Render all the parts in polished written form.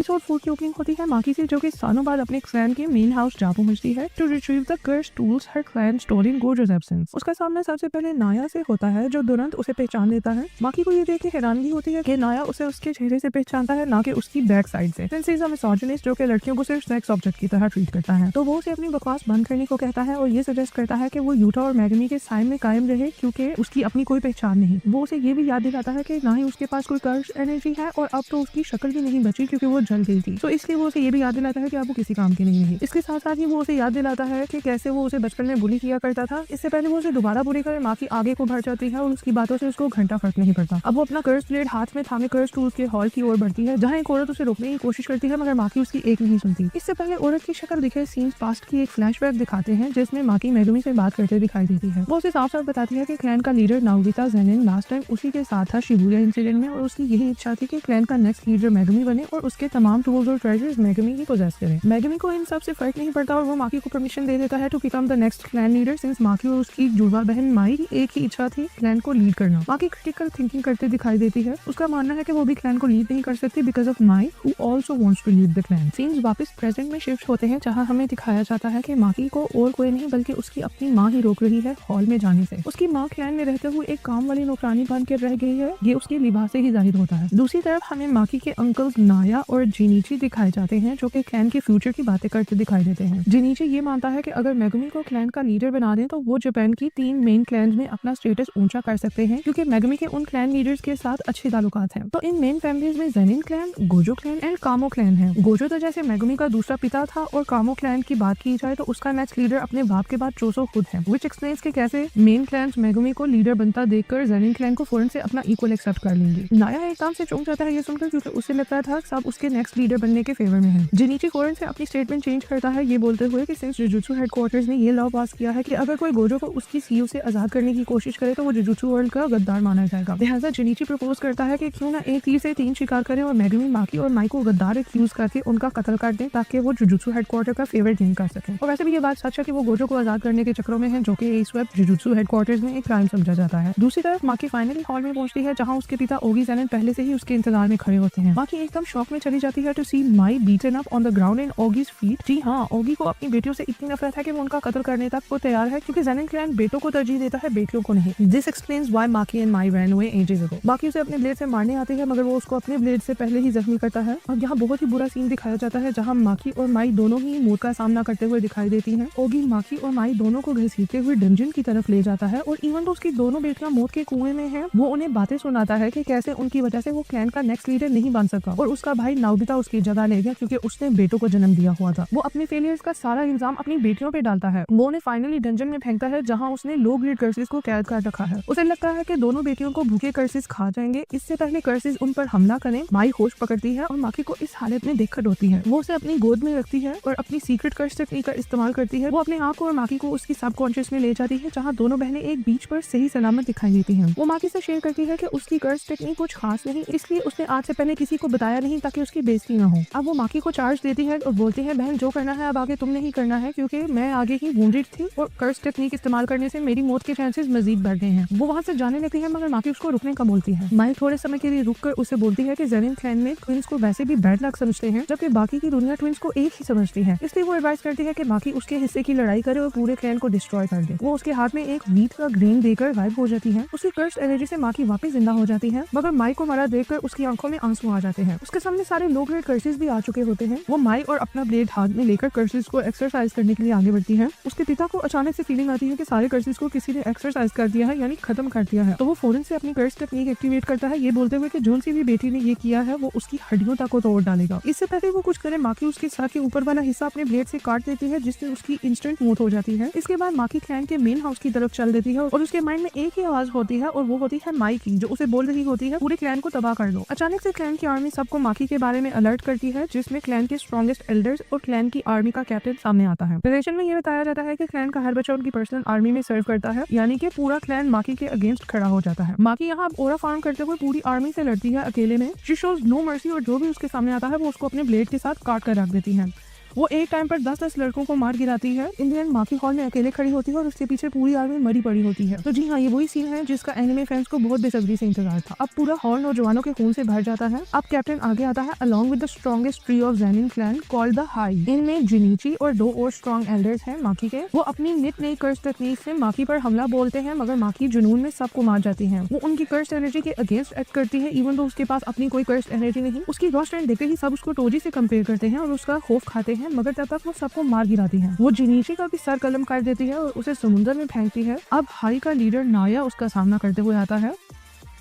Episode 4 की opening होती है माकी से, जो कि सालों बाद अपने क्लैन के मेन हाउस जा पहुंचती है to retrieve the cursed tools her clan store in Gojo's absence. उसका सामना सबसे पहले नाया से होता है, जो तुरंत उसे पहचान लेता है। माकी को ये देख के हैरानगी होती है कि नाया उसे उसके चेहरे से पहचानता है, ना कि उसकी बैक साइड से। Since he is a misogynist, जो कि लड़कियों को सिर्फ सेक्स ऑब्जेक्ट की तरह ट्रीट करता है, तो वो उसे अपनी बकवास बंद करने को कहता है और ये सजेस्ट करता है कि वो यूटा और मैगमी के साइड में कायम रहे, क्योंकि उसकी अपनी कोई पहचान नहीं। वो उसे ये भी याद दिलाता है कि ना ही उसके पास कोई कर्स एनर्जी है और अब तो उसकी शक्ल भी नहीं बची क्योंकि वो जल गई थी। तो इसलिए वो उसे ये भी याद दिलाता है कि अब वो किसी काम की नहीं रही। इसके साथ साथ ही वो उसे याद दिलाता है कि कैसे वो उसे बचपन में बुली किया करता था। इससे पहले वो उसे दोबारा बुली करे, माँ की आगे को बढ़ जाती है और उसकी बातों से उसको घंटा फर्क नहीं पड़ता। अब वो अपना कर्स ब्लेड हाथ में थामे कर्स टूल्स के हॉल की ओर बढ़ती है, जहाँ एक औरत उसे रोकने की कोशिश करती है, मगर माकी उसकी एक नहीं सुनती। इससे पहले औरत की शक्ल दिखे सीन्स पास्ट की एक फ्लैशबैक दिखाते हैं, जिसमें माकी मेगुमी से बात करते दिखाई देती है। वो उसे साफ साफ बताती है कि क्लैन का लीडर नाओबिता ज़ेनिन लास्ट टाइम उसी के साथ था शिबुया इंसिडेंट में, और उसकी यही इच्छा थी कि क्लैन का नेक्स्ट लीडर मेगुमी बने और उसके तमाम टूल्स और ट्रेजर्स मेगुमी ही पोजेस करे। मेगुमी को इन सब से फर्क नहीं पड़ता और वो माकी को परमिशन दे देता है to become the next clan leader, since Maki और उसकी जुड़वा बहन माई की एक ही इच्छा थी क्लैन को लीड करना। माकी क्रिटिकल थिंकिंग करते दिखाई देती है। उसका मानना है कि वो भी क्लैन को लीड नहीं कर सकती because of my who also wants to lead the clan. Scenes वापस प्रेजेंट में शिफ्ट होते हैं, जहां हमें दिखाया जाता है कि माकी को और कोई नहीं बल्कि उसकी अपनी माँ ही रोक रही है हॉल में जाने से। उसकी माँ क्लैन में रहते हुए एक काम वाली नौकरानी बन कर रह गई है, ये उसके लिबास से ही जाहिर होता है। दूसरी तरफ हमें माकी के अंकल्स नाया और जिनीची दिखाए जाते हैं, जो कि क्लैन के फ्यूचर की बातें करते दिखाई देते हैं। जिनीची ये मानता है कि अगर मेगुमी को क्लैन का लीडर बना दें तो वो जापान की 3 मेन क्लैन में अपना स्टेटस ऊंचा कर सकते हैं, क्योंकि मेगुमी के उन क्लैन लीडर्स के साथ अच्छे ताल्लुकात हैं। तो इन मेन फैमिलीज में Zenin clan, Gojo clan and कामो क्लैन है। गोजो तो जैसे मेगुमी का दूसरा पिता था, और कामो क्लैन की बात की जाए तो उसका नेक्स्ट लीडर अपने बाप के बाद चोसो खुद है, व्हिच एक्सप्लेन्स कि कैसे मेन क्लैन मेगुमी को लीडर बनता देखकर ज़ेनिन क्लैन को फौरन से अपना इक्वल एक्सेप्ट कर लेंगे। नाया एकदम से चौंक जाता है ये सुनकर, क्योंकि उसे लगता था सब उसके नेक्स्ट लीडर बनने के फेवर में है। जिनीची फौरन से अपनी स्टेटमेंट चेंज करता है, ये बोलते हुए कि सिंस जुजुत्सु हेडक्वार्टर्स ने ये लॉ पास किया है कि अगर कोई गोजो को उसकी सीयू से आजाद करने की कोशिश करे तो वो जुजुत्सु वर्ल्ड का गद्दार माना जाएगा। लिहाजा जिनीची प्रपोज करता है कि क्यों ना एक तीर से 3 शिकार करें और मेगुमी, माकी और माई को गद्दार एक्यूज करके उनका कत्ल कर दें, ताकि वो जुजुत्सु हेडक्वार्टर का फेवर गेन कर सके। और वैसे भी ये बात सच है कि वो गोजो को आजाद करने के चक्रों में है, जो कि इस वक्त जुजुत्सु हेडक्वार्टर्स में एक क्राइम समझा जाता है। दूसरी तरफ माकी फाइनली हॉल में पहुंचती है, जहां उसके पिता ओगी ज़ेनिन पहले से ही उसके इंतजार में खड़े होते हैं। माकी एकदम शॉक में चली जाती है to see Mai beaten up on the ground in Ogi's feet. जी हाँ, ओगी को अपनी बेटियों से इतनी नफरत है कि वो उनका कत्ल करने तक वो तैयार है, क्योंकि ज़ेनिन क्लैन बेटों को तरजीह देता है, बेटियों को नहीं। This explains why Maki and Mai ran away ages ago. Maki उसे अपने ब्लेड से मारने आती है, मगर वो उसको अपने ब्लेड से पहले ही जख्मी करता है। और यहाँ बहुत ही बुरा सीन दिखाया जाता है, जहाँ माकी और माई दोनों ही मौत का सामना करते हुए दिखाई देती हैं। ओगी माकी और माई दोनों को घसीटते हुए डंजन की तरफ ले जाता है, और इवन तो उसकी दोनों बेटियां मौत के कुएं में हैं, वो उन्हें बातें सुनाता है कि कैसे उनकी वजह से वो क्लैन का नेक्स्ट लीडर नहीं बन सका और उसका भाई नाओबिता उसकी जगह ले गया, क्योंकि उसने बेटों को जन्म दिया हुआ था। वो अपने फेलियर्स का सारा इल्जाम अपनी बेटियों पे डालता है। वो उन्हें फाइनली डंजन में फेंकता है, जहाँ उसने लो ग्रेड कर्सेस को कैद कर रखा है। उसे लगता है कि दोनों बेटियों को भूखे कर्सेस खा जाएंगे, इससे पहले कर्सेस उन पर हमला करें। माई होश पकड़ती है और माकी को इस हालत में देखकर रोती है। वो उसे अपनी गोद में रखती है और अपनी सीक्रेट कर्स टेक्निक का इस्तेमाल करती है। वो अपने आप को और माकी को उसकी सबकॉन्शियस में ले जाती है, जहाँ दोनों बहनें एक बीच पर सही सलामत दिखाई देती हैं। वो माकी से शेयर करती है कि उसकी कर्स टेक्निक कुछ खास नहीं, इसलिए उसने आज से पहले किसी को बताया नहीं, ताकि उसकी बेइज्जती न हो। अब वो माकी को चार्ज देती है और बोलती है, बहन जो करना है अब आगे तुमने ही करना है, क्योंकि मैं आगे ही वुंडेड थी और कर्स टेक्निक इस्तेमाल करने से मेरी मौत के चांसेस मजीद बढ़ गए हैं। वो वहाँ से जाने लगती है, मगर माकी उसको रुकने का बोलती है। माई थोड़े समय के लिए रुककर उसे बोलती है कि ज़ेनिन क्लैन में ट्विंस को वैसे भी बैड लक समझते हैं, जबकि बाकी की दुनिया ट्विंस को एक ही समझती है। इसलिए वो एडवाइस करती है कि माकी उसके हिस्से की लड़ाई करे और पूरे क्लैन को डिस्ट्रॉय कर दे। वो उसके हाथ में एक वीट का ग्रेन देकर गायब हो जाती है। उसकी कर्स एनर्जी से माकी वापस जिंदा हो जाती है, मगर माई को मरा देखकर उसकी आंखों में आंसू आ जाते हैं। उसके सामने सारे लो ग्रेड कर्सेस भी आ चुके होते हैं। वो माई और अपना ब्लेड हाथ में लेकर कर्सेस को एक्सरसाइज करने के लिए आगे बढ़ती है। उसके पिता को अचानक से फीलिंग आती है कि सारे कर्सेस को किसी ने एक्सरसाइज कर दिया है, यानी खत्म कर दिया है। तो वो फौरन से अपनी कर्स टेक्निक एक्टिवेट करता है, ये बोलते हुए कि जोन सी भी बेटी ने ये किया है वो उसकी हड्डियों तक को तोड़ डालेगा। इससे पहले वो कुछ करे, माकी उसके सर के ऊपर वाला हिस्सा अपने ब्लेड से काट देती है, जिससे उसकी इंस्टेंट मौत हो जाती है। इसके बाद माकी क्लैन के मेन हाउस की तरफ चल देती है और उसके माइंड में एक ही आवाज होती है, और वो होती है माई की, जो उसे बोल रही होती है पूरे क्लैन को तबाह कर दो। अचानक से क्लैन की आर्मी सबको माकी के बारे में अलर्ट करती है, जिसमें क्लैन के स्ट्रॉन्गेस्ट एल्डर्स और क्लैन की आर्मी का कैप्टन सामने आता है। नरेशन में ये बताया जाता है कि क्लैन का हर बच्चा उनकी पर्सनल आर्मी में सर्व करता है, यानी कि पूरा क्लैन माकी के अगेंस्ट खड़ा हो जाता है। माकी यहाँ ओरा फार्म करते हुए पूरी आर्मी से लड़ती है अकेले में। शी शोज नो मर्सी, और जो भी उसके सामने आता है वो उसको अपने ब्लेड के साथ काट कर रख देती है। वो एक टाइम पर 10-10 लड़कों को मार गिराती है। इन द एंड माकी हॉल में अकेले खड़ी होती है और उसके पीछे पूरी आर्मी मरी पड़ी होती है। तो जी हाँ, ये वही सीन है जिसका एनिमे फैंस को बहुत बेसब्री से इंतजार था। अब पूरा हॉल नौजवानों के खून से भर जाता है। अब कैप्टन आगे आता है along with the strongest tree of Zenin clan called the high. इनमें जिनीची और 2 और स्ट्रॉन्ग एल्डर्स हैं माकी के। वो अपनी नित नई कर्स टेक्निक से माकी पर हमला बोलते हैं, मगर माकी जुनून में सबको मार जाती है। वो उनकी कर्स एनर्जी के अगेंस्ट एक्ट करती है, इवन तो उसके पास अपनी कोई कर्स एनर्जी नहीं। उसकी रॉ स्ट्रेंथ देखते ही सब उसको टोजी से कंपेयर करते हैं और उसका खौफ खाते हैं, मगर तब तक वो सबको मार गिराती है। वो जिनीची का भी सर कलम कर देती है और उसे समुद्र में फेंकती है। अब हाई का लीडर नाया उसका सामना करते हुए आता है।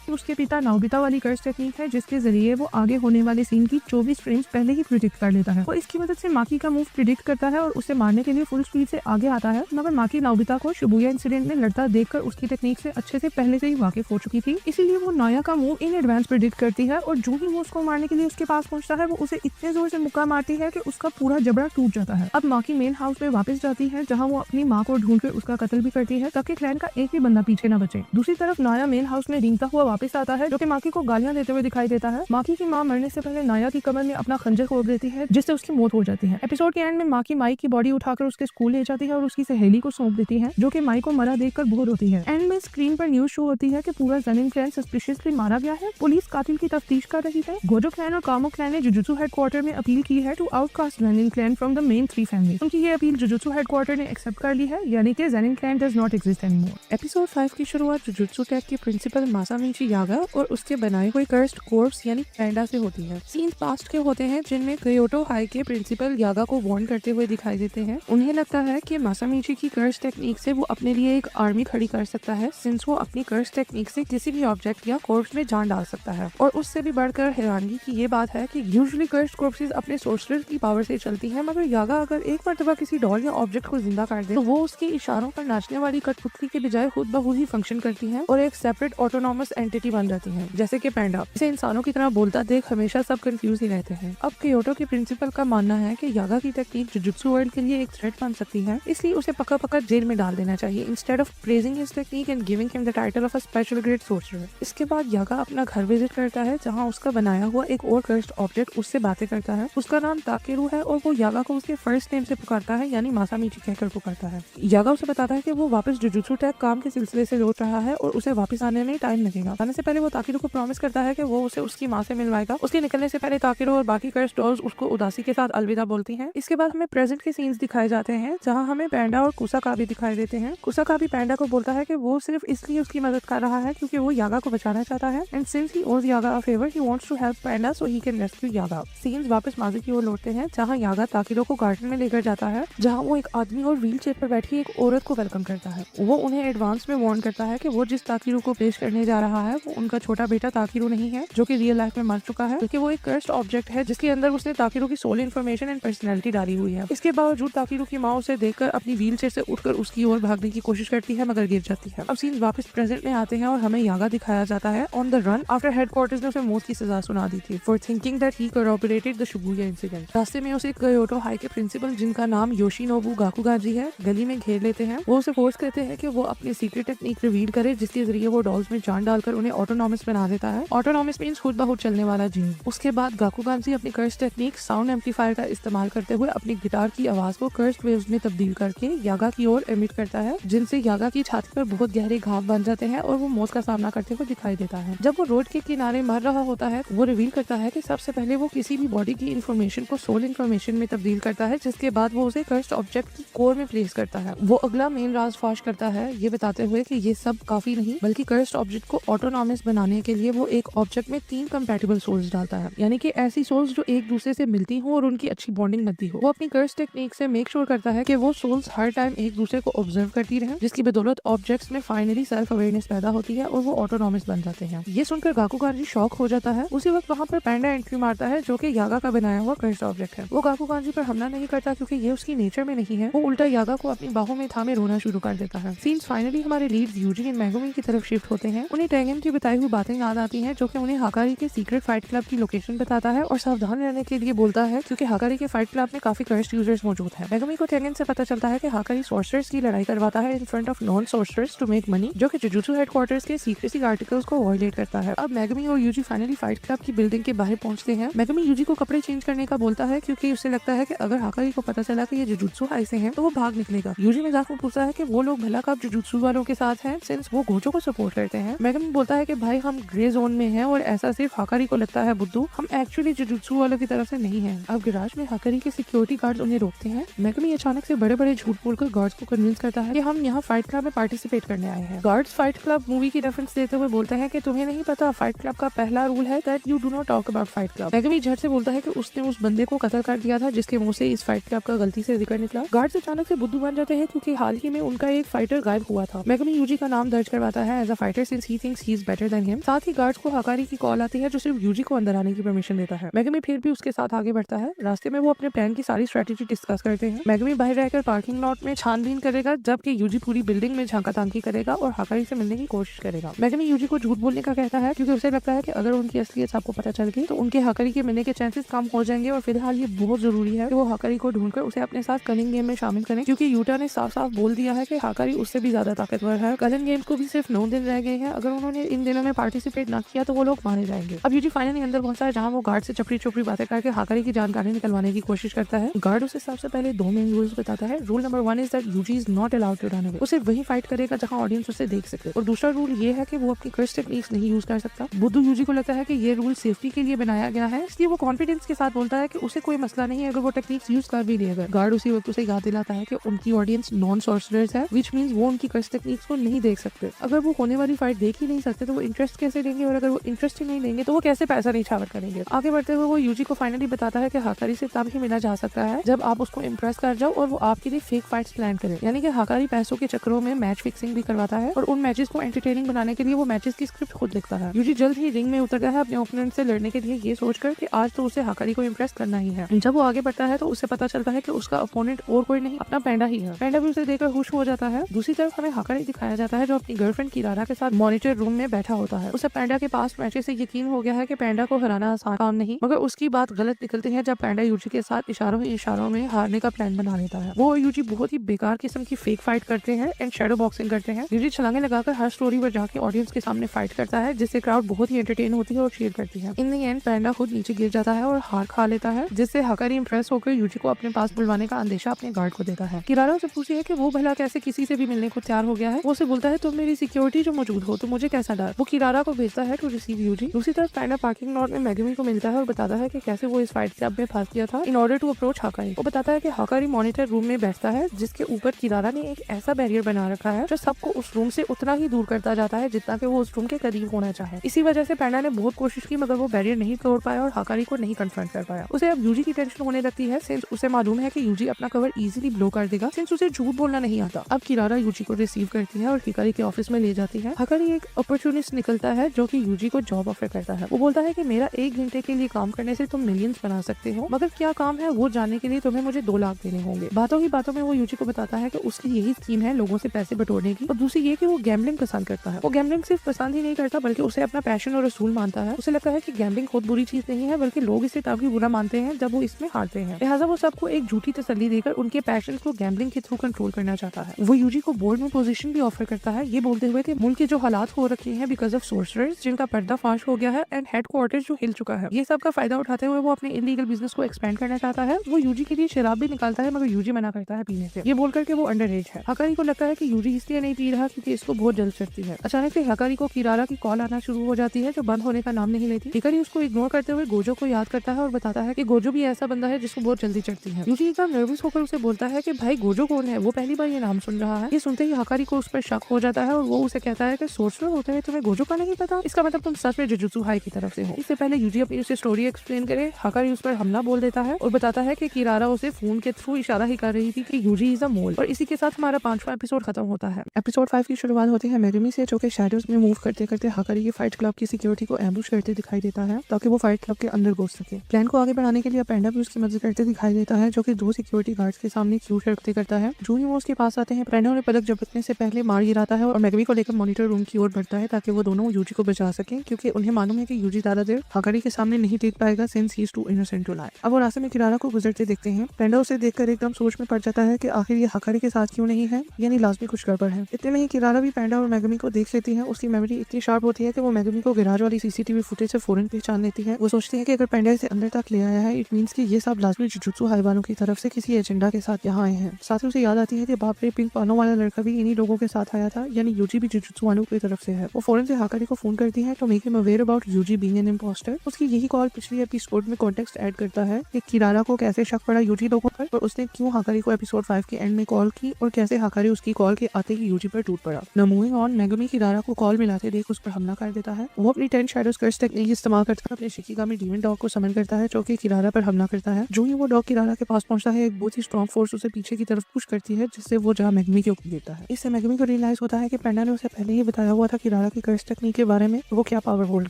उसके पिता नाओबिता वाली कर्स टेक्निक है जिसके जरिए वो आगे होने वाले सीन की 24 फ्रेम्स पहले ही प्रिडिक्ट कर लेता है और इसकी मदद से माकी का मूव प्रिडिक्ट करता है और उसे मारने के लिए फुल स्पीड से आगे आता है। मगर माकी नाओबिता को शिबुया इंसिडेंट में लड़ता देखकर उसकी टेक्निक से अच्छे से पहले से ही वाकिफ हो चुकी थी, इसीलिए वो नाया का मूव इन एडवांस प्रिडिक्ट करती है और जो ही वो उसको मारने के लिए उसके पास पहुंचता है वो उसे इतने जोर से मुक्का मारती है कि उसका पूरा जबड़ा टूट जाता है। अब माकी मेन हाउस में वापस जाती है जहाँ वो अपनी माँ को ढूंढ कर उसका कत्ल भी करती है ताकि क्लैन का एक भी बंदा पीछे न बचे। दूसरी तरफ नाया मेन हाउस में रेंगता हुआ वापस आता है जो कि माकी को गालियां देते हुए दिखाई देता है। माकी की मां मरने से पहले नाया की कमर में अपना खंजर खोल देती है जिससे उसकी मौत हो जाती है। एपिसोड के एंड में माकी माइक की बॉडी उठाकर उसके स्कूल ले जाती है और उसकी सहेली को सौंप देती है जो कि माइक को मरा देखकर बोर होती है। एंड में स्क्रीन पर न्यूज शो होती है कि पूरा ज़ेनिन क्लैन सस्पिशियसली मारा गया है। पुलिस कातिल की तफ्तीश कर रही है। गोजो क्लैन और कामो क्लैन ने जुजुत्सु हेडक्वार्टर में अपील की है to outcast Zenin clan from the main 3 family. उनकी ये अपील जुजुत्सु हेडक्वार्टर ने एक्सेप्ट कर ली है, यानी कि Zenin clan does not exist anymore. Episode 5 की शुरुआत जुजुत्सु टेक के प्रिंसिपल मासामिची यागा और उसके बनाए हुए कर्स्ड कोर्प्स यानी पैंडा से होती है। सीन्स पास्ट के होते हैं जिनमें क्योटो हाई के प्रिंसिपल यागा को वार्न करते हुए दिखाई देते हैं। उन्हें लगता है कि मासामिची की कर्स टेक्निक से वो अपने लिए एक आर्मी खड़ी कर सकता है, सिंस वो अपनी कर्स टेक्निक से किसी भी ऑब्जेक्ट या कोर्प्स में जान डाल सकता है। और उससे भी बढ़कर हैरानगी की ये बात है कि यूजुअली कर्स्ड कोर्प्सेस अपने सोर्सरर की पावर से चलती है, मगर यागा अगर एक मर्तबा किसी डॉल या ऑब्जेक्ट को जिंदा कर दे तो वो उसके इशारों पर नाचने वाली कठपुतली के बजाय खुद ब खुद ही फंक्शन करती है और एक सेपरेट ऑटोनॉमस एंटिटी बन जाती है, जैसे कि पैंडा। इसे इंसानों की तरह बोलता देख हमेशा सब कंफ्यूज ही रहते हैं। अब क्योटो के प्रिंसिपल का मानना है कि यागा की टेक्निक जुजुत्सु वर्ल्ड के लिए एक थ्रेट बन सकती है, इसलिए उसे पक्का पक्का जेल में डाल देना चाहिए instead of praising his technique and giving him the title of a special great sorcerer. इसके बाद यागा अपना घर विजिट करता है जहाँ उसका बनाया हुआ एक और कर्स्ड ऑब्जेक्ट उससे बातें करता है। उसका नाम ताकेरू है और वो यागा को उसके फर्स्ट नेम से पुकारता है, यानी मासामिची कहकर पुकारता है। यागा उसे बताता है कि वो वापस जुजुत्सु टेक काम के सिलसिले से लौट रहा है और उसे वापस आने में टाइम लगेगा। आने से पहले वो ताकेरू को प्रॉमिस करता है कि वो उसे उसकी माँ से मिलवाएगा। उसके निकलने से पहले ताकेरू और बाकी कर्स्ड डॉल्स उसको उदासी के साथ अलविदा बोलती हैं। इसके बाद हमें प्रेजेंट के सीन्स दिखाए जाते हैं जहाँ हमें पैंडा और कुसाकाबी दिखाई देते हैं। कुसाकाबी पैंडा को बोलता है कि वो सिर्फ इसलिए उसकी मदद कर रहा है क्योंकि वो यागा को बचाना चाहता है and since he owes Yaga a favour he wants to help Panda so he can rescue Yaga. Scenes वापस माजी की ओर लौटते हैं जहाँ यागा ताकेरू को गार्डन में लेकर जाता है जहाँ वो एक आदमी और व्हील चेयर पर बैठी एक औरत को वेलकम करता है। वो उन्हें एडवांस में वार्न करता है कि वो जिस ताकेरू को पेश करने जा रहा है वो उनका छोटा बेटा ताकेरू नहीं है जो कि रियल लाइफ में मर चुका है, क्योंकि वो एक कर्स्ड ऑब्जेक्ट है जिसके अंदर उसने ताकेरू की सोल इन्फॉर्मेशन एंड पर्सनैलिटी डाली हुई है। इसके बावजूद ताकेरू की माँ उसे देखकर अपनी व्हील चेयर से उठकर उसकी ओर भागने की कोशिश करती है मगर गिर जाती है। अब सीन्स वापस प्रेजेंट में आते हैं और हमें यागा दिखाया जाता है on the run after headquarters ने उसे मौत की सजा सुना दी थी for thinking that he cooperated the Shibuya incident. रास्ते में उसे क्योटो हाई के प्रिंसिपल जिनका नाम योशिनोबु गाकुगाजी है गली में घेर लेते हैं। वो उसे फोर्स करते हैं कि वो अपनी सीक्रेट टेक्निक रिवील करे जिसके जरिए वो डॉल्स में जान डालकर उन्हें ऑटोनॉमस बना देता है। ऑटोनॉमस मींस खुद ब खुद चलने वाला जीन। उसके बाद गाकुगाजी अपनी कर्स टेक्निक साउंड एम्पलीफायर का इस्तेमाल करते हुए अपनी गिटार की आवाज को कर्स्ड वेव्स में तब्दील करके यागा की ओर एमिट करता है जिनसे यागा की छाती पर बहुत गहरे घाव बन जाते हैं और वो मौत का सामना करते हुए दिखाई देता है। जब वो रोड के किनारे मर रहा होता है वो रिवील करता है कि सबसे पहले वो किसी भी बॉडी की इन्फॉर्मेशन को सोल इन्फॉर्मेशन में तब्दील करता है जिसके बाद वो उसे कर्स्ड ऑब्जेक्ट की कोर में प्लेस करता है। वो अगला मेन राज फाश करता है ये बताते हुए कि ये सब काफी नहीं बल्कि कर्स्ड ऑब्जेक्ट को ऑटोनॉमस बनाने के लिए वो एक ऑब्जेक्ट में 3 कंपैटिबल सोल्स डालता है, यानी कि ऐसी सोल्स जो एक दूसरे से मिलती हो और उनकी अच्छी बॉन्डिंग बनती हो। वो अपनी कर्स टेक्निक से मेक श्योर करता है कि वो सोल्स हर टाइम एक दूसरे को ऑब्जर्व करती रहे जिसकी बदौलत ऑब्जेक्ट्स में फाइनली सेल्फ अवेयरनेस पैदा होती है और वो ऑटोनॉमस बन जाते हैं। ये सुनकर गाकुगाजी शॉक हो जाता है। उसी वक्त वहाँ पर पैंडा एंट्री मारता है जो कि यागा का बनाया हुआ कर्स्ड ऑब्जेक्ट है। वो गाकुगाजी पर हमला नहीं करता क्योंकि ये उसकी नेचर में नहीं है। वो उल्टा यागा को अपनी बाहों में थामे रोना शुरू कर देता है। सीन्स फाइनली हमारे लीड्स यूजी एंड मेगुमी की तरफ शिफ्ट होते हैं। उन्हें टेंगन की बताई हुई बातें याद आती हैं, जो कि उन्हें हाकारी के सीक्रेट फाइट क्लब की लोकेशन बताता है और सावधान रहने के लिए बोलता है, क्योंकि हाकारी के फाइट क्लब में काफी कर्स्ड यूजर्स मौजूद हैं। मेगुमी को टेंगन से पता चलता है कि हाकारी सॉर्सरर्स की लड़ाई करवाता है in front of non sorcerers to make money, जो कि जुजुत्सु हेडक्वार्टर्स के सीक्रेसी आर्टिकल्स को वायलेट करता है। अब मेगुमी और यूजी फाइनली फाइट क्लब की बिल्डिंग के बाहर पहुंचते हैं। मेगुमी यूजी को कपड़े चेंज करने का बोलता है, क्योंकि उसे लगता है कि अगर हाकारी को पता चला कि ये जुजुत्सु हाई से हैं, तो वो भाग निकलेगा। यूजी मजाक में पूछता है कि वो लोग भला कब जुजुत्सु वालों के साथ हैं, सिंस वो गोजो को सपोर्ट करते हैं। मेगुमी बोलता है कि भाई हम ग्रे जोन में हैं और ऐसा सिर्फ हाकारी को लगता है बुद्धू, हम एक्चुअली जुजुत्सु वालों की तरफ से नहीं हैं। अब गैराज में हाकारी के सिक्योरिटी गार्ड्स उन्हें रोकते हैं। मेगुमी अचानक से बड़े बड़े झूठ बोलकर गार्ड्स को कन्विंस करता है कि हम यहाँ फाइट क्लब में पार्टिसिपेट करने आए हैं। गार्ड्स फाइट क्लब मूवी की रेफरेंस देते हुए बोलते हैं कि तुम्हें नहीं पता, फाइट क्लब का पहला रूल है that you do not talk about fight club. Megumi झट से बोलता है कि उसने उस बंदे को कत्ल कर दिया था जिसके मुंह से इस फाइट क्लब का गलती से जिक्र निकला। गार्ड्स अचानक से बुद्धू बन जाते हैं, क्योंकि हाल ही में उनका एक फाइटर गायब हुआ था। मेगुमी यूजी का नाम दर्ज करवाता है as a fighter since he thinks he is better than him. साथ ही गार्ड्स को हाकारी की कॉल आती है, जो सिर्फ यूजी को अंदर आने की परमिशन देता है। मेगुमी फिर भी उसके साथ आगे बढ़ता है। रास्ते में वो अपने प्लान की सारी स्ट्रेटेजी डिस्कस करते हैं। मेगुमी बाहर रहकर पार्किंग लॉट में छानबीन करेगा, जबकि यूजी पूरी बिल्डिंग में झांकातांकी करेगा और हाकारी से मिलने की कोशिश करेगा। मेगुमी यूजी को झूठ बोलने का कहता है, क्योंकि उसे लगता है कि अगर उनकी असलियत आपको पता चल गई तो उनके हाकारी के मिलने के चांसेस कम हो जाएंगे, और फिलहाल ये बहुत जरूरी है कि वो हाकारी को ढूंढकर उसे अपने साथ कलिंग गेम में शामिल करें, क्योंकि यूटा ने साफ साफ बोल दिया है कि हाकारी उससे भी ज्यादा ताकतवर है। कलिंग गेम को भी सिर्फ 9 दिन रह गए हैं, अगर उन्होंने इन दिनों में पार्टिसिपेट ना किया तो वो लोग मारे जाएंगे। अब यूजी फाइनली अंदर पहुंचता है, जहां वो गार्ड से चपड़ी चपड़ी बातें करके हाकारी की जानकारी निकलवाने की कोशिश करता है। गार्ड उसे सबसे पहले 2 मेन रूल्स बताता है। Rule number 1 is that Yuji is not allowed to run away, उसे वही फाइट करेगा जहां ऑडियंस उसे देख सके। और दूसरा रूल ये है कि वो अपनी कर्स टेक्निक्स नहीं यूज कर सकता। बुद्धू यूजी को लगता है कि ये रूल सेफ्टी के लिए बनाया गया है, इसलिए वो कॉन्फिडेंस के साथ बोलता है कि उसे कोई मसला नहीं है अगर वो टेक्निक्स यूज कर भी लेगा। गार्ड उसी वक्त उसे याद दिलाता है कि उनकी ऑडियंस नॉन सॉर्सरर्स है, व्हिच मींस वो उनकी कर्स टेक्निक्स को नहीं देख सकते। अगर वो होने वाली फाइट देख ही नहीं सकते तो वो इंटरेस्ट कैसे लेंगे, और अगर वो इंटरेस्ट ही नहीं लेंगे तो वो कैसे पैसा नीछावर करेंगे। आगे बढ़ते हुए वो यूजी को फाइनली बताता है कि हाकारी से तब ही मिला जा सकता है जब आप उसको इम्प्रेस कर जाओ और वो आपके लिए फेक फाइट्स प्लान करे। यानी कि हाकारी पैसों के चक्करों में मैच फिक्सिंग भी करवाता है, और उन मैचेस को एंटरटेनिंग बनाने के लिए वो मैचेस की स्क्रिप्ट खुद लिखता है। यूजी जल्द ही रिंग में उतरता है अपने ओपोनेंट से लड़ने के लिए, ये सोचकर कि आज तो उसे हाकारी को इम्प्रेस करना ही है। जब वो आगे बढ़ता है तो उसे पता चलता है कि उसका ओपोनेंट और कोई नहीं, अपना पैंडा ही है। पैंडा भी उसे देखकर खुश हो जाता है। दूसरी तरफ हमें हाकारी दिखाया जाता है, जो अपनी गर्लफ्रेंड किरारा के साथ मॉनिटर रूम में बैठा होता है। उसे पैंडा के पास मैचेस से यकीन हो गया है कि पैंडा को हराना आसान काम नहीं, मगर उसकी बात गलत निकलती है जब पैंडा यूजी के साथ इशारों में हारने का प्लान बना लेता है। वो यूजी बहुत ही बेकार किस्म की फेक फाइट करते हैं एंड शैडो बॉक्सिंग करते हैं। यूजी छलांगे लगाकर हर स्टोरी पर जाके ऑडियंस के सामने फाइट करता है, जिससे क्राउड बहुत ही एंटरटेन होती है और चीयर करती है। इन द एंड पैंडा खुद नीचे गिर जाता है और हार खा लेता है, जिससे हाकारी इंप्रेस होकर यूजी को अपने पास बुलवाने का अंदेशा अपने गार्ड को देता है। किरारा उसे पूछती है कि वो भला कैसे किसी से भी मिलने को तैयार हो गया है। वो उसे बोलता है तुम मेरी सिक्योरिटी जो मौजूद हो तो मुझे कैसा डर। वो किरारा को भेजता है टू रिसीव यूजी। दूसरी तरफ पैंडा पार्किंग लॉट में मेगुमी को मिलता है और बताता है कि कैसे वो इस फाइट क्लब में फंस गया था इन ऑर्डर टू अप्रोच हाकारी। वो बताता है कि हाकारी मॉनिटर रूम में बैठता है, जिसके ऊपर किरारा ने एक ऐसा बैरियर बना रखा है जो सबको उस रूम से उतना ही दूर करता जाता है जितना कि वो उस रूम के करीब होना चाहे। इसी वजह से पैंडा ने बहुत कोशिश की, मगर वो बैरियर नहीं तोड़ पाया और हाकारी को नहीं कन्फ्रंट कर पाया। उसे अब यूजी की टेंशन होने लगती है, सिंस उसे मालूम है कि यूजी अपना कवर इजीली ब्लो कर देगा, सिंस उसे झूठ बोलना नहीं आता। अब किरारा यूजी को रिसीव करती है और हाकारी के ऑफिस में ले जाती है। हाकारी एक अपॉर्चुनिस्ट निकलता है जो कि यूजी को जॉब ऑफर करता है। वो बोलता है कि मेरा 1 घंटे के लिए काम करने से तुम मिलियंस बना सकते हो, मगर क्या काम है वो जानने के लिए तुम्हें मुझे 2 लाख देने होंगे। बातों ही बातों में वो यूजी को बताता है कि उसकी यही स्कीम है लोगों से पैसे बटोरने की, और दूसरी ये कि वो गैम्बलिंग पसंद करता है। वो गैम्बलिंग सिर्फ पसंद ही नहीं करता बल्कि उसे अपना पैशन और असूल मानता है। उसे लगता है कि गैम्बलिंग खुद बुरी चीज नहीं है, बल्कि लोग इसे तभी बुरा मानते हैं जब वो इसमें हारते हैं। लिहाजा वो सबको एक झूठी तसल्ली देकर उनके पैशन को गैम्बलिंग के थ्रू कंट्रोल करना चाहता है। वो यूजी को बोर्ड में पोजीशन भी ऑफर करता है, ये बोलते हुए कि मुल्क के जो हालात हो रखे हैं बिकॉज ऑफ सोर्सरर्स जिनका पर्दाफाश हो गया है एंड हेडक्वार्टर्स जो हिल चुका है, ये सब का फायदा उठाते हुए वो अपने इलीगल बिजनेस को एक्सपेंड करना चाहता है। वो यूजी के लिए शराब भी निकालता है, मगर यूजी मना करता है पीने से, ये बोलकर के वो अंडर एज है। हाकारी को लगता है कि यूजी इसलिए नहीं पी रहा क्योंकि इसको बहुत जल्द चढ़ती है। अचानक से हाकारी को किरारा की कॉल आना शुरू हो जाती है जो बंद होने का नाम नहीं लेती। हिकारी उसको इग्नोर करते हुए गोजो को याद करता है और बताता है कि गोजो भी ऐसा बंदा है जिसको बहुत जल्दी चढ़ती है। यूजी एकदम नर्वस होकर उसे बोलता है कि भाई गोजो कौन है, वो पहली बार ये नाम सुन रहा है। ये सुनते ही हाकारी को उस पर शक हो जाता है और वो उसे कहता है कि सोर्सरर होते हैं तुम्हें गोजो का नहीं पता, इसका मतलब तुम सच में जुजुत्सु हाई की तरफ से हो। इससे पहले यूजी अपनी उसे स्टोरी एक्सप्लेन करे, हाकारी उस पर हमला बोल देता है और बताता है कि किरारा उसे फोन के थ्रू इशारा ही कर रही थी कि यूजी इज अ मोल। और इसी के साथ हमारा 5वां एपिसोड खत्म होता है। एपिसोड 5 की शुरुआत होती है मेगुमी से, जो कि शैडोज में मूव करते करते हाकारी की फाइट क्लब की सिक्योरिटी को एम्बुश करते दिखाई देता है ताकि वो फाइट क्लब के अंदर घुस सके। प्लान को आगे बढ़ाने के लिए पैंडा भी उसकी मदद करते दिखाई देता है, जो कि 2 सिक्योरिटी गार्ड्स के सामने क्यू रखते करता है। जो ही वो उसके पास आते हैं पैंडा उन्हें पलक झपकने से पहले मार गिराता है और मेगुमी को लेकर मॉनिटर रूम की ओर बढ़ता है ताकि वो दोनों यूजी को बचा सकें, क्योंकि उन्हें मालूम है कि यूजी ज्यादा देर हकारी के सामने नहीं टिक पाएगा since he is too innocent to lie. अब वो रास्ते में किरारा को गुजरते देखते हैं। पेंडा उसे देखकर एकदम सोच में पड़ जाता है कि आखिर ये हकारी के साथ क्यों नहीं है, यानी लाजमी कुछ गड़बड़ है। इतने में ही किरारा भी पेंडा और मेगमी को देख लेती है। उसकी मेमोरी इतनी शार्प होती है कि वो मेगमी को गैराज वाली सीसीटीवी फुटेज से फौरन पहचान लेती है। वो सोचती है कि अगर पेंडा इसे अंदर तक ले आया है, इट मींस कि ये सब लाजमी जुजुत्सु हाई वालों की तरफ से किसी एजेंडा के साथ यहाँ आए हैं। साथ ही उसे याद आती है कि बाप रे पिंक पानों वाला लड़का भी इन्हीं लोगों के साथ आया था, यानी यूजी भी जुजुत्सु वालों की तरफ से है। वो फौरन से हाकारी को फोन करती है to make him aware about Yuji being an impostor. उसकी यही कॉल पिछली एपिसोड में कॉन्टेक्स्ट ऐड करता है कि किरारा को कैसे शक पड़ा यूजी लोगों पर और उसने क्यों हाकारी को एपिसोड 5 के एंड में कॉल की और कैसे हाकारी उसकी कॉल के आते ही यूजी पर टूट पड़ा। नाउ मूविंग ऑन, मेगमी किरारा को कॉल मिलाते देख उस पर हमला कर देता है। वो अपनी 10 शैडोज कर्स टेक्निक इस्तेमाल करता है, अपने शिकिगामी डीमन डॉग को समन करता है जो कि किरारा पर हमला करता है। जो ही वो डॉग किरारा के पास पहुंचता है, एक बहुत ही स्ट्रॉन्ग फोर्स उसे पीछे की तरफ पुश करती है, जिससे वो जहाँ मेगमी के ऊपर गिरता है। इससे मेगमी को रियलाइज होता है कि पेंडा ने उसे पहले ही बताया हुआ था किरारा की कर्स टेक्निक के बारे में, वो क्या पावर होल्ड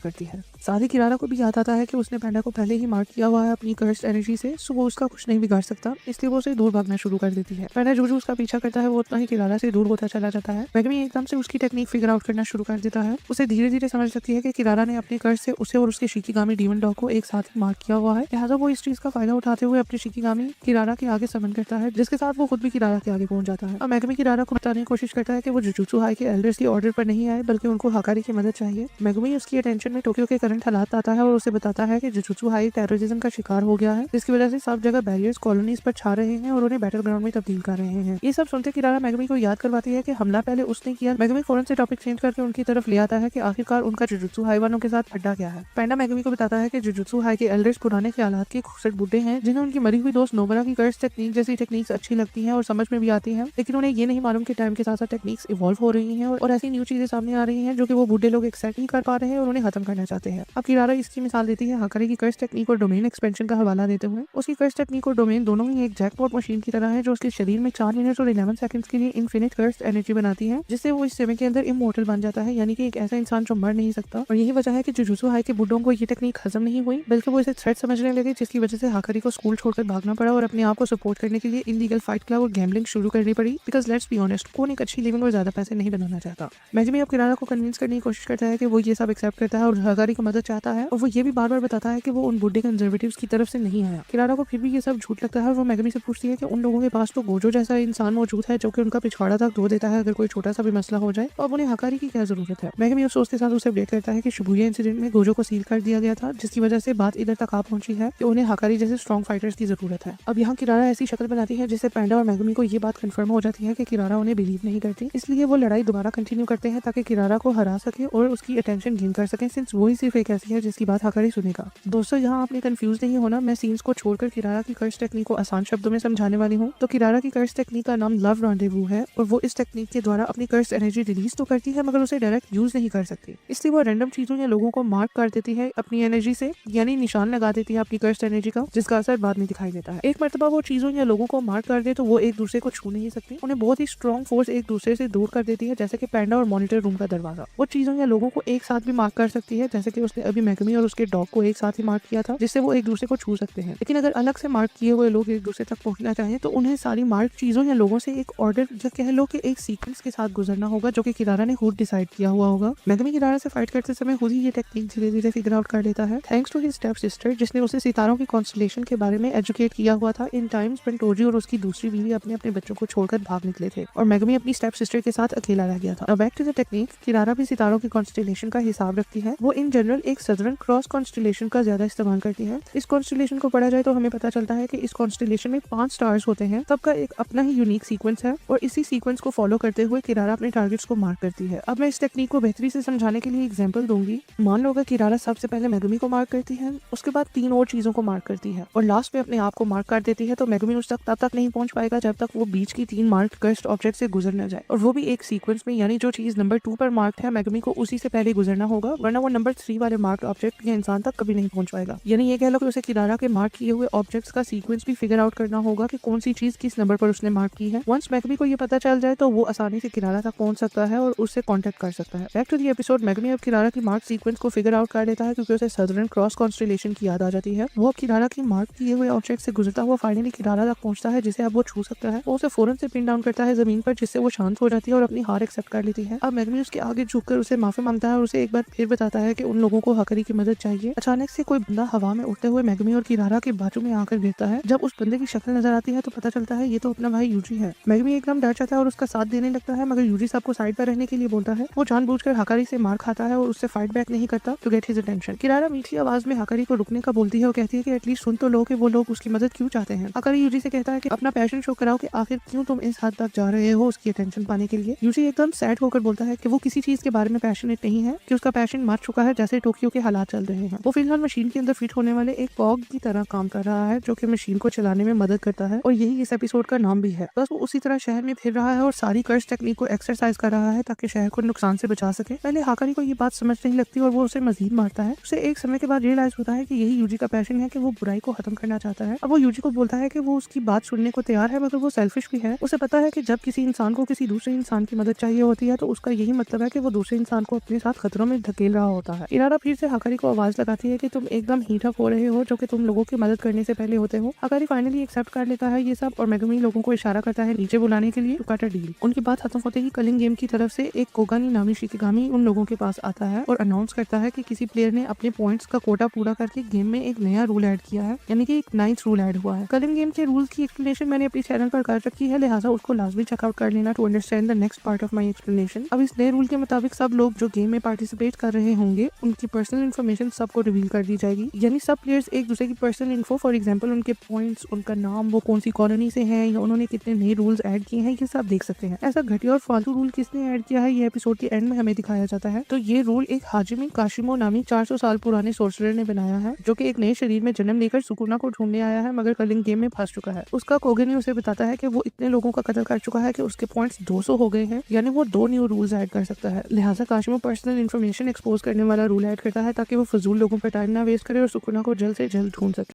करती है। साथ ही किरारा को भी याद आता है कि उसने पेंडा को पहले ही मार्क किया हुआ है अपनी कर्स एनर्जी से, सो वो उसका कुछ नहीं बिगाड़ सकता, इसलिए वो उसे दूर भागना शुरू कर देती है। पेंडा जो उसका पीछा करता है वो उतना ही किरारा से दूर होता चला जाता है। मेगमी एकदम से उसकी टेक्निक फिगर आउट करना शुरू कर देता है। उसे धीरे धीरे समझ सकती है कि किरारा ने अपने कर्स से उसे और उसके शिकिगामी डीमन डॉग को एक साथ ही मार्क किया हुआ है, लिहाजा वो इस चीज का फायदा उठाते हुए अपने शिकिगामी किरारा के आगे समन करता है, जिसके साथ वो खुद भी किरारा के आगे पहुंच जाता है। अब मेगमी किरारा को बताने की कोशिश करता है कि वो जुजुत्सु हाई के एल्डर्स के ऑर्डर पर नहीं आए, बल्कि उनको हाकारी की मदद चाहिए। मेगमी उसकी अटेंशन में टोक्यो के करंट हालात आता है और उसे बताता है कि जुजुत्सु हाई टेररिज्म का शिकार हो गया है, जिसकी वजह से सब जगह बैरियर्स कॉलोनीज पर छा रहे हैं और उन्हें बैटल ग्राउंड में तब्दील कर रहे हैं। ये सब सुनते किरारा मेगमी को याद करवाती है कि हमला पहले उसने किया। मेगमी फौरन से टॉपिक चेंज करके उनकी तरफ ले आता है कि आखिरकार उनका जुजुत्सु हाई वालों के साथ अड्डा क्या है। पेंडा मेगमी को बताता है कि जुजुत्सु हाई के एल्डर्स पुराने ख्यालात के खूबसूरत बुड्ढे हैं, जिन्हें उनकी मरी हुई दोस्त नोबरा की कर्स टेक्निक जैसी टेक्निक्स अच्छी लगती हैं और समझ में भी आती हैं, लेकिन उन्हें ये नहीं मालूम कि टाइम के साथ साथ टेक्निक्स इवॉल्व हो रही हैं और ऐसी न्यू चीजें सामने आ रही हैं जो कि वो बूढ़े लोग एक्सेप्ट नहीं कर पा रहे हैं और उन्हें खत्म करना चाहते हैं। अब किरारा इसकी मिसाल देती है हाकारी की कर्स टेक्निक और डोमेन एक्सपेंशन का हवाला देते हुए। उसकी कर्स टेक्निक और डोमेन दोनों ही एक जैकपॉट मशीन की तरह है, जो उसके शरीर में 4 मिनट और 11 सेकंड्स के लिए इनफिनिट कर्स एनर्जी बनाती है, जिससे वो इस समय के अंदर इमोर्टल बन जाता है, यानी कि एक ऐसा इंसान जो मर नहीं सकता। और यही वजह है कि जुजुत्सु हाई के बुड्ढों को ये टेक्निक हजम नहीं हुई, बल्कि वो इसे थ्रेट समझने लगे, जिसकी वजह से हाकारी को स्कूल छोड़कर भागना पड़ा और अपने आप को सपोर्ट करने के लिए इलीगल फाइट क्लब और गैम्बलिंग शुरू करनी पड़ी। बिकॉज लेट्स बी ऑनेस्ट, कौन एक अच्छी लिविंग और ज्यादा पैसे नहीं बनाना चाहता। मेगमी अब किरारा को कन्विंस करने की कोशिश करता है कि वो ये सब एक्सेप्ट करता है और हाकारी की मदद चाहता है, और वो ये भी बार बार बताता है कि वो उन बुड्ढे कंजर्वेटिव्स की तरफ से नहीं आया। किरारा को फिर भी ये सब झूठ लगता है और वो मेगमी से पूछती है कि उन लोगों के पास तो गोजो जैसा इंसान मौजूद है जो कि उनका पिछवाड़ा तक धो देता है अगर कोई छोटा सा भी मसला हो जाए, और उन्हें हाकारी की क्या जरूरत है। मेगमी उस सोच के साथ उसे अपडेट करता है कि शिबुया इंसिडेंट में गोजो को सील कर दिया गया था, जिसकी वजह से बात इधर तक आ पहुंची है कि उन्हें हाकारी जैसे स्ट्रॉन्ग फाइटर्स की जरूरत है। अब यहाँ किरारा ऐसी शक्ल बनाती है जिससे पेंडा और मेगमी को ये बात कंफर्म हो जाती है कि किरारा उन्हें बिलीव नहीं करती, इसलिए वो लड़ाई दोबारा कंटिन्यू करते हैं ताकि किरारा को हरा सके और उसकी अटेंशन गेन कर सके, सिंस वो ही सिर्फ एक ऐसी है जिसकी बात हाकारी सुनेगा। दोस्तों, यहाँ आपने कंफ्यूज नहीं होना, मैं सीन्स को छोड़कर किरारा की कर्स टेक्निक को आसान शब्दों में समझाने वाली हूँ। तो किरारा की कर्स टेक्निक का नाम लव रॉन्डेवू है और वो इस टेक्निक के द्वारा अपनी कर्स एनर्जी रिलीज तो करती है, मगर उसे डायरेक्ट यूज नहीं कर सकती, इसलिए वो रैंडम चीजों या लोगों को मार्क कर देती है अपनी एनर्जी से, यानी निशान लगा देती है अपनी कर्स एनर्जी का, जिसका असर बाद में दिखाई देता है। एक मर्तबा वो चीजों या लोगों को मार्क कर दे तो वो एक दूसरे को छू नहीं सकती, उन्हें बहुत ही स्ट्रॉन्ग फोर्स एक दूसरे से दूर कर देती है, जैसे कि पेंडा और मॉनिटर रूम का दरवाजा। वो चीजों या लोगों को एक साथ भी मार्क कर सकती है, जैसे कि उसने अभी मेगमी और उसके डॉग को एक साथ ही मार्क किया था, जिससे वो एक दूसरे को छू सकते हैं। लेकिन अगर अलग से मार्क किए हुए लोग एक दूसरे तक पहुंचना चाहें तो उन्हें सारी मार्क चीजों या लोगों से एक ऑर्डर या कह लो कि एक सीक्वेंस के साथ गुजरना होगा, जो कि किरारा ने खुद डिसाइड किया हुआ होगा। मेगमी किरारा से फाइट करते समय खुद ही ये टेक्निक धीरे धीरे फिगर आउट कर लेता है, thanks to his step sister, जिसने उसे सितारों की कॉन्स्टलेशन के बारे में एजुकेट किया हुआ था इन टाइम्स व्हेन टोजी और उसकी दूसरी बीवी अपने अपने बच्चों को छोड़कर भाग निकले थे और मेगमी अपनी स्टेप सिस्टर के साथ अकेला रह गया था। बैक टू द टेक्निक, किरारा भी सितारों की कॉन्स्टलेशन का हिसाब रखती है। वो इन जनरल एक सदर्न क्रॉस कॉन्स्टलेशन का ज्यादा इस्तेमाल करती है। इस कॉन्स्टलेशन को पढ़ा जाए तो हमें पता चलता है कि इस कॉन्स्टलेशन में 5 स्टार्स होते हैं, सबका एक अपना ही यूनिक सीक्वेंस है और इसी सीक्वेंस को फॉलो करते हुए किरारा अपने टारगेट्स को मार्क करती है। अब मैं इस टेक्निक को बेहतरी से समझाने के लिए एग्जांपल दूंगी। मान लो कि किरारा सबसे पहले मेगमी को मार्क करती है, उसके बाद 3 और चीजों को मार्क करती है और लास्ट में अपने आप को मार्क कर देती है, तो मेगमी उस तक तब तक नहीं पहुंच पाएगा जब तक वो बीच की 3 मार्क कर्स्ड ऑब्जेक्ट से गुजर न जाए, और वो भी एक सीक्वेंस में, यानी जो चीज नंबर 2 पर मार्क है मेगमी को उसी से पहले गुजरना होगा, वरना वो नंबर 3 वाले मार्क ऑब्जेक्ट या इंसान तक कभी नहीं पहुंच पाएगा। यानी ये कह लो कि उसे किरारा के मार्क किए हुए ऑब्जेक्ट्स का सीक्वेंस भी फिगर आउट करना होगा कि कौन सी चीज किस नंबर पर उसने मार्क की है। वंस मेगमी को ये पता चल जाए तो वो आसानी से किरारा तक पहुंच सकता है और उससे कांटेक्ट कर सकता है। बैक टू द एपिसोड, मेगमी अब किरारा की मार्क सीक्वेंस को फिगर आउट कर लेता है क्योंकि उसे सदर्न क्रॉस कॉन्स्टलेशन की याद आ जाती है। वो अब किरारा की मार्क किए हुए ऑब्जेक्ट से गुजरता हुआ फाइनली किरारा तक पहुंचता है, जिसे अब वो छू सकता है। वो उसे फौरन से पिन डाउन करता है जमीन पर, जिससे वो शांत हो जाती है और अपनी हार एक्सेप्ट कर लेती है। अब मेगमी उसके आगे आगे झुककर उसे माफी मांगता है और उसे एक बार फिर बताता है कि उन लोगों को हकरी की मदद चाहिए। अचानक से कोई बंदा हवा में उड़ते हुए मेगमी और किरारा के बाजू में आकर गिरता है। जब उस बंदे की शक्ल नजर आती है तो पता चलता है ये तो अपना भाई यूजी है। मेगमी एकदम डर जाता है और उसका साथ देने लगता है, मगर यूजी साहब को साइड पर रहने के लिए बोलता है। वो जानबूझकर हकारी से मार खाता है और उससे फाइट बैक नहीं करता टू गेट हिज अटेंशन। किरारा मीठी आवाज में हकारी को रुकने का बोलती है और कहती है कि एटलीस्ट सुन तो लो कि वो लोग उसकी मदद क्यों चाहते हैं। हकारी यूजी से कहता है कि अपना पैशन शो कराओ कि आखिर क्यों तुम इस हद तक जा रहे हो उसकी अटेंशन पाने के लिए। यूजी एकदम सैड होकर बोलता है कि वो किसी चीज के बारे में पैशनेट नहीं है, कि उसका पैशन मर चुका है जैसे टोक्यो के हालात चल रहे हैं। वो फिलहाल मशीन के अंदर फिट होने वाले एक कॉग की तरह काम कर रहा है जो कि मशीन को चलाने में मदद करता है और यही इस एपिसोड का नाम भी है। बस वो उसी तरह शहर में फिर रहा है और सारी कर्स टेक्निक को एक्सरसाइज कर रहा है ताकि शहर को नुकसान से बचा सके। पहले हाकारी को ये बात समझ नहीं लगती और वो उसे मजीद मारता है। उसे एक समय के बाद रियलाइज होता है कि यही यूजी का पैशन है कि वो बुराई को खत्म करना चाहता है। अब वो यूजी को बोलता है कि वो उसकी बात सुनने को तैयार है, मगर वो सेल्फिश भी है। उसे पता है कि जब किसी इंसान को किसी दूसरे इंसान की मदद चाहिए होती है तो उसका यही मतलब है कि वो दूसरे इंसान को अपने साथ खतरों में धकेल रहा होता है। इरादा फिर से हाकारी को आवाज लगाती है कि तुम एकदम हीट अप हो रहे हो जो कि तुम लोगों की मदद करने से पहले होते हो। हाकारी फाइनली एक्सेप्ट कर लेता है ये सब और मेगमी लोगों को इशारा करता है नीचे बुलाने के लिए टू कट अ डील। उनकी बात खत्म होते ही कलिंग गेम की तरफ से एक कोगानी नामी शिकिगामी उन लोगों के पास आता है और अनाउंस करता है कि किसी प्लेयर ने अपने पॉइंट्स का कोटा पूरा करके गेम में एक नया रूल ऐड किया है, यानी कि एक 9th रूल ऐड हुआ है। कलिंग गेम के रूल्स की एक्सप्लेनेशन मैंने अपने चैनल पर कर रखी है, लिहाजा उसको लाजमी चेकआउट कर लेना to understand the next part of my explanation. अब इस नए रूल के मुताबिक सब लोग जो गेम में पार्टिसिपेट कर रहे होंगे उनकी पर्सनल इन्फॉर्मेशन सबको रिवील कर दी जाएगी, यानी सब प्लेयर्स एक दूसरे की पर्सनल इन्फो, फॉर एग्जांपल उनके पॉइंट्स, उनका नाम, वो कौन सी कॉलोनी से हैं या उन्होंने कितने नए रूल्स ऐड किए हैं, ये सब देख सकते हैं। ऐसा घटिया और फालतू रूल किसने ऐड किया है ये एपिसोड के एंड में हमें दिखाया जाता है। तो ये रूल एक हाजिमी काशिमो नामी 400 साल पुराने सोर्सरर ने बनाया है जो कि एक नए शरीर में जन्म लेकर सुकुना को ढूंढने आया है, मगर कलिंग गेम में फंस चुका है। उसका कोगनी उसे बताता है कि वो इतने लोगों का कत्ल कर चुका है कि उसके पॉइंट्स 200 हो गए हैं, यानी वो 2 न्यू रूल्स ऐड कर सकता है। लिहाजा काशिमो पर्सनल इन्फॉर्मेशन एक्सपोज करने वाला रूल ऐड करता है ताकि वो फजूल लोगों पर टाइम ना वेस्ट करे और सुकुना को जल्द से जल्द ढूंढ सके।